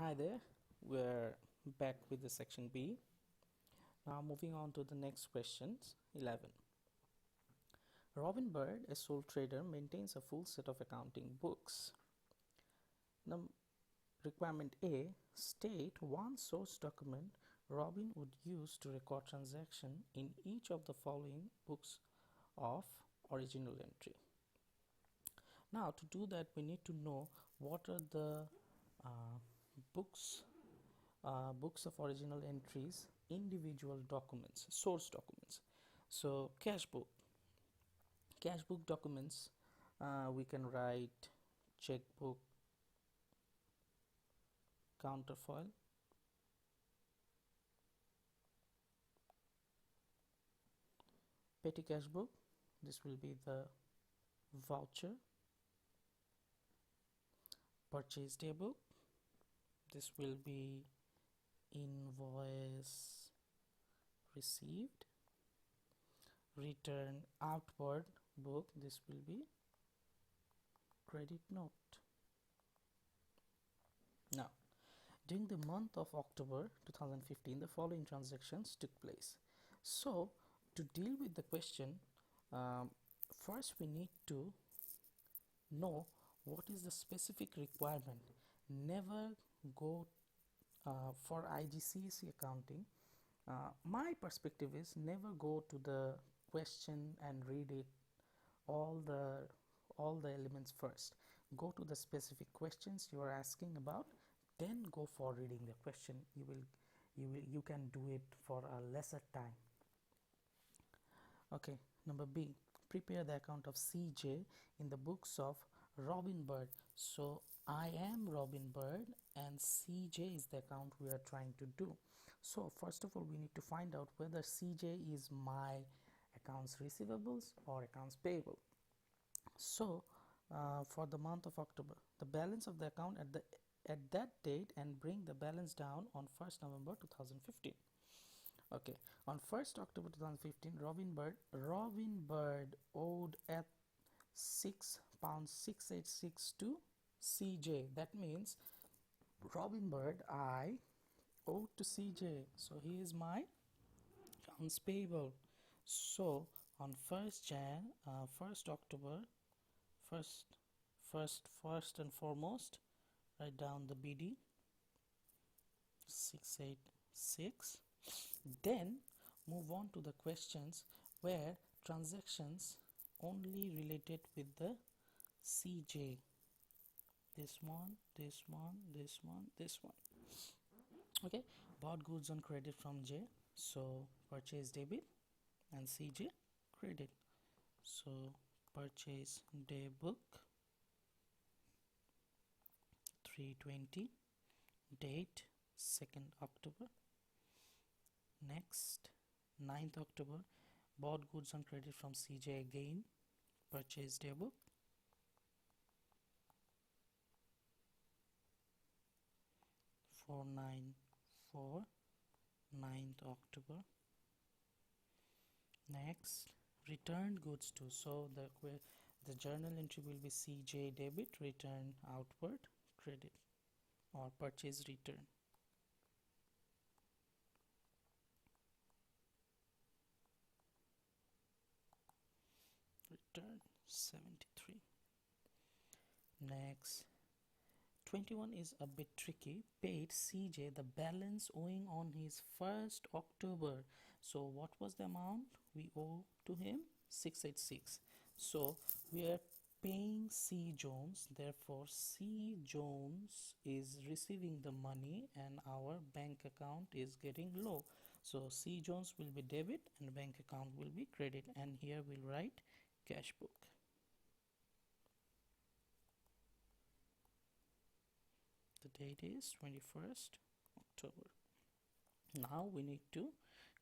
Hi there, we're back with the section B. Now moving on to the next questions. 11. Robin Bird, a sole trader, maintains a full set of accounting books. Requirement A, state one source document Robin would use to record transaction in each of the following books of original entry. Now to do that we need to know what are the books of original entries, individual documents, source documents. So cash book documents, we can write checkbook, counterfoil, petty cash book, this will be the voucher, purchase day book, this will be invoice received, return outward book, this will be credit note. Now during the month of October 2015 the following transactions took place. So to deal with the question, first we need to know what is the specific requirement. Never go for IGCSE accounting, my perspective is never go to the question and read it all the elements first. Go to the specific questions you are asking about, then go for reading the question. You can do it for a lesser time. Okay, number B, prepare the account of CJ in the books of Robin Bird. So I am Robin Bird and CJ is the account we are trying to do. So first of all we need to find out whether CJ is my accounts receivables or accounts payable. So for the month of October, the balance of the account at that date and bring the balance down on 1st November 2015. Okay, on 1st October 2015, Robin Bird owed at £6.686 to CJ. That means Robin Bird I owed to CJ. So he is my accounts payable. So on 1st October, first and foremost, write down the BD 686. Then move on to the questions where transactions only related with the CJ. This one. Okay, bought goods on credit from J, so purchase debit and CJ credit. So purchase day book 320, date 2nd October. Next 9th October, bought goods on credit from CJ again, purchase day book 494, 9th October. Next, returned goods to, so the journal entry will be CJ debit, return outward credit or purchase return. Return 73. Next 21 is a bit tricky. Paid CJ the balance owing on his 1st October. So what was the amount we owe to him? 686. So we are paying C Jones, therefore C Jones is receiving the money and our bank account is getting low. So C Jones will be debit and bank account will be credit, and here we'll write cash book. The date is 21st October. Now we need to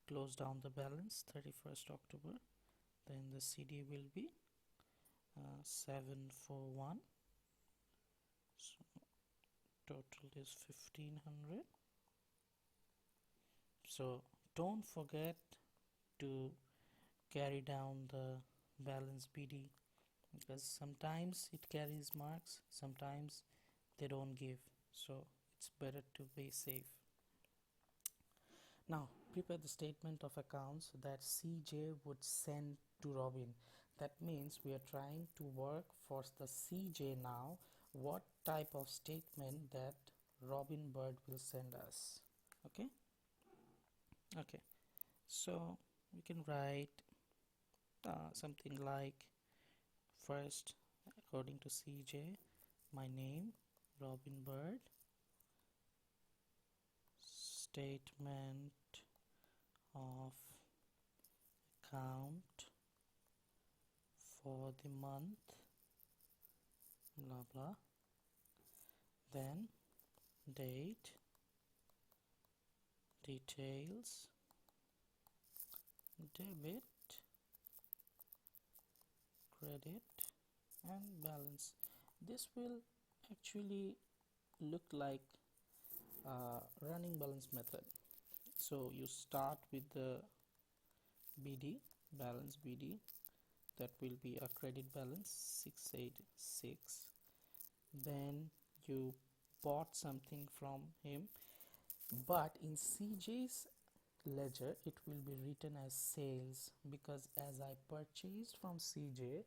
close down the balance 31st October. Then the CD will be 741. So total is 1500. So don't forget to carry down the balance BD, because sometimes it carries marks, sometimes they don't give, so It's better to be safe. Now prepare the statement of accounts that CJ would send to Robin. That means we are trying to work for the CJ now. What type of statement that Robin Bird will send us? Okay. Okay. So we can write something like, first, according to CJ, my name, Robin Bird, statement of account for the month, blah blah, then date, details, debit, credit, and balance. This will actually look like running balance method. So you start with the BD, balance BD, that will be a credit balance 686. Then you bought something from him, but in CJ's ledger it will be written as sales, because as I purchased from CJ,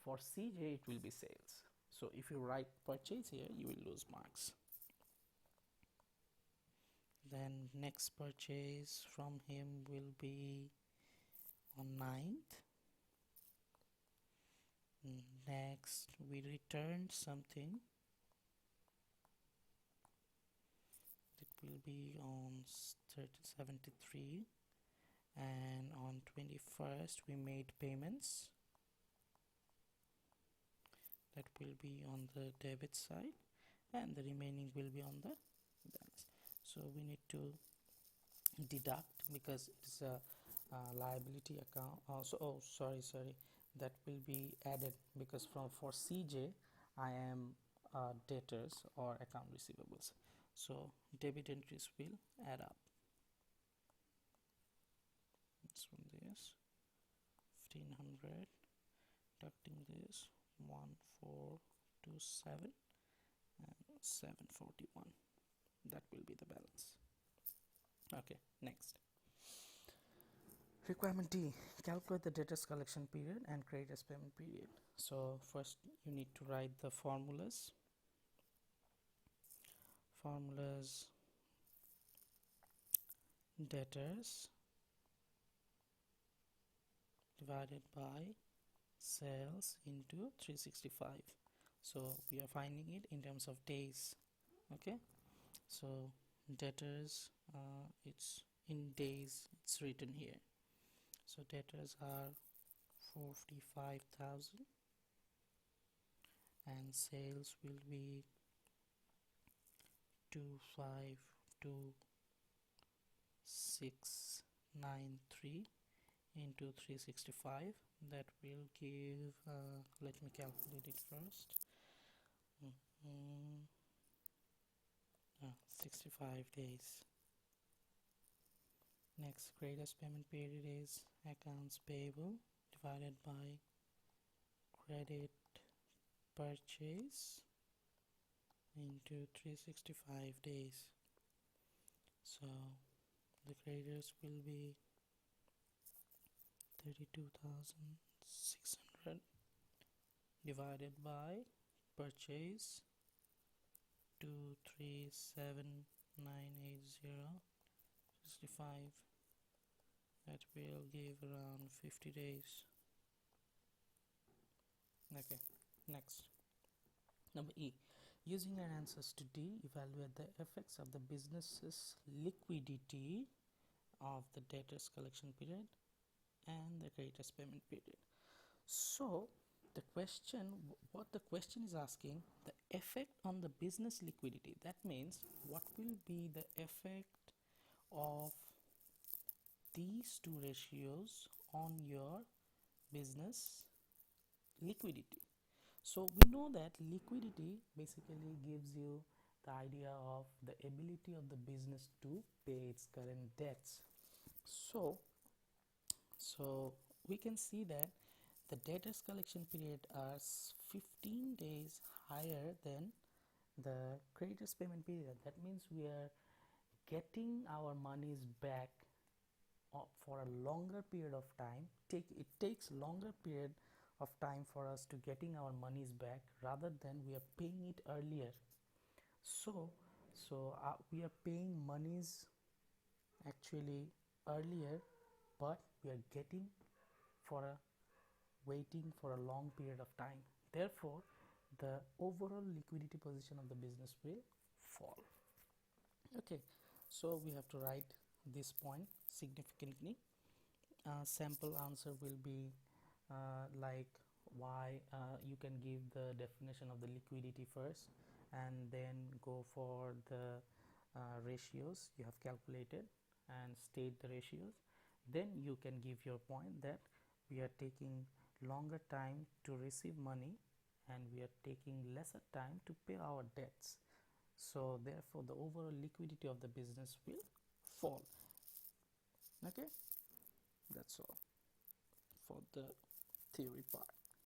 for CJ it will be sales. So if you write purchase here, you will lose marks. Then next purchase from him will be on 9th. Next we returned something, it will be on 73, and on 21st we made payments, that will be on the debit side, and the remaining will be on the balance. So we need to deduct, because it's a liability account. Oh, sorry, that will be added, because for CJ I am debtors or account receivables, so debit entries will add up. It's from this 1500, deducting this 1427 and 741, that will be the balance. Okay, next. Requirement D, calculate the debtors collection period and creditors payment period. So first you need to write the formulas. Debtors divided by sales into 365. So we are finding it in terms of days. Okay, so debtors, it's in days, it's written here. So debtors are 45,000 and sales will be 252,693 into 365. That will give, let me calculate it first. 65 days. Next, creditors payment period is accounts payable divided by credit purchase into 365 days. So the creditors will be 32,600 divided by purchase 237980 65. That will give around 50 days. Okay, next. Number E, using our answers to D, evaluate the effects of the business's liquidity of the debtors collection period and the creditors payment period. So the question, what the question is asking, the effect on the business liquidity. That means what will be the effect of these two ratios on your business liquidity. So we know that liquidity basically gives you the idea of the ability of the business to pay its current debts. So we can see that the debtors collection period are 15 days higher than the creditors payment period, that means we are getting our monies back for a longer period of time. It takes longer period of time for us to getting our monies back rather than we are paying it earlier. So we are paying monies actually earlier, but we are getting for a waiting for a long period of time. Therefore, the overall liquidity position of the business will fall. Okay, so we have to write this point significantly. Sample answer will be like why. You can give the definition of the liquidity first and then go for the ratios you have calculated and state the ratios. Then you can give your point that we are taking longer time to receive money and we are taking lesser time to pay our debts. So therefore the overall liquidity of the business will fall. Okay, that's all for the theory part.